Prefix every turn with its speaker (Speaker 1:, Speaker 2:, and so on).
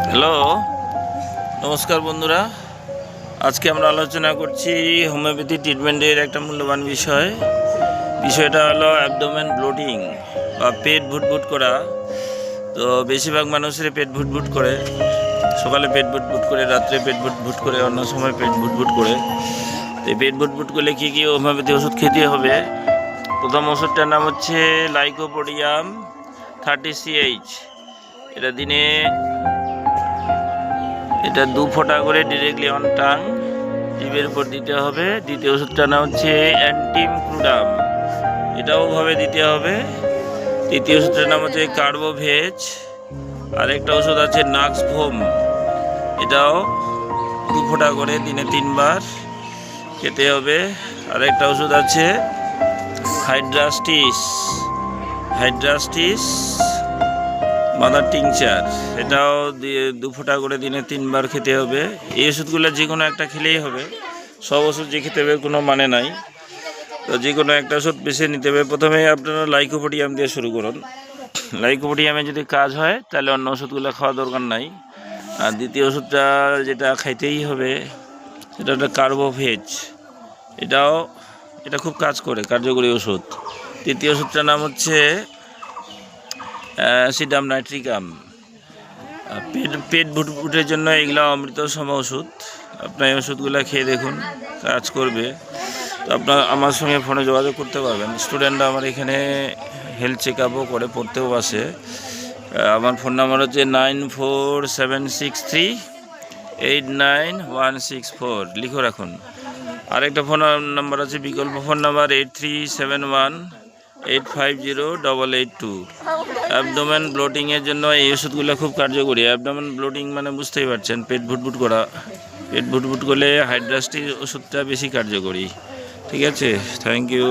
Speaker 1: Hello, নমস্কার বন্ধুরা। আজকে আমরা আলোচনা করছি হোমিওপ্যাথি ট্রিটমেন্টের একটা মূল্যবান বিষয়টা হলো অ্যাবডোমেন ব্লোটিং বা পেট ভুটভুট করা। তো বেশিরভাগ মানুষের পেট ভুটভুট করে, সকালে পেট ভুটভুট করে, রাত্রে পেট ভুটভুট করে, অন্য সময় পেট ভুটভুট করে। তো পেট ভুটভুট করলে কী কী হোমিওপ্যাথি ওষুধ খেতে হবে? প্রথম ওষুধটার নাম হচ্ছে লাইকোপোডিয়াম 30CH। এটা 2 ফোঁটা করে ডিরেক্টলি অন টাং জিভের উপর দিতে হবে। দ্বিতীয় ওষুধটার নাম হচ্ছে অ্যান্টিমক্রুডাম, এটাও ভাবে দিতে হবে। তৃতীয় ওষুধটার নাম হচ্ছে কার্বোভেজ। আরেকটা ওষুধ আছে নাক্স ফোম, এটাও 2 ফোঁটা করে দিনে 3 বার খেতে হবে। আরেকটা ওষুধ আছে হাইড্রাস্টিস মাদার টিংচার, এটাও 2 ফোঁটা করে দিনে 3 বার খেতে হবে। এই ওষুধগুলো যে কোনো একটা খেলেই হবে, সব ওষুধ যে খেতে হবে কোনো মানে নাই। তো যে কোনো একটা ওষুধ বেছে নিতে হবে। প্রথমে আপনারা লাইকোপোডিয়াম দিয়ে শুরু করুন। লাইকোপোডিয়ামে যদি কাজ হয় তাহলে অন্য ওষুধগুলো খাওয়া দরকার নাই। আর দ্বিতীয় ওষুধটা যেটা খাইতেই হবে সেটা হচ্ছে কার্বোভেজ। এটা খুব কাজ করে, কার্যকরী ওষুধ। তৃতীয় ওষুধটার নাম হচ্ছে অ্যাসিডাম নাইট্রিকাম। পেট ভুটভুটের জন্য এগুলো অমৃত সম ওষুধ। আপনার এই ওষুধগুলো খেয়ে দেখুন, কাজ করবে। তো আপনার আমার সঙ্গে ফোনে যোগাযোগ করতে পারবেন। স্টুডেন্টরা আমার এখানে হেলথ চেক আপও করে, পড়তেও আসে। আমার ফোন নাম্বার হচ্ছে 9476389164, লিখে রাখুন। আরেকটা ফোন নাম্বার আছে, বিকল্প ফোন নাম্বার 8371850882। অ্যাবডোমেন ব্লোটিংয়ের জন্য এই ওষুধগুলো খুব কার্যকরী। অ্যাবডোমেন ব্লোটিং মানে বুঝতেই পারছেন, পেট ভুটভুট করা। পেট ভুটভুট করলে হাইড্রাস্টির ওষুধটা বেশি কার্যকরী। ঠিক আছে, থ্যাংক ইউ।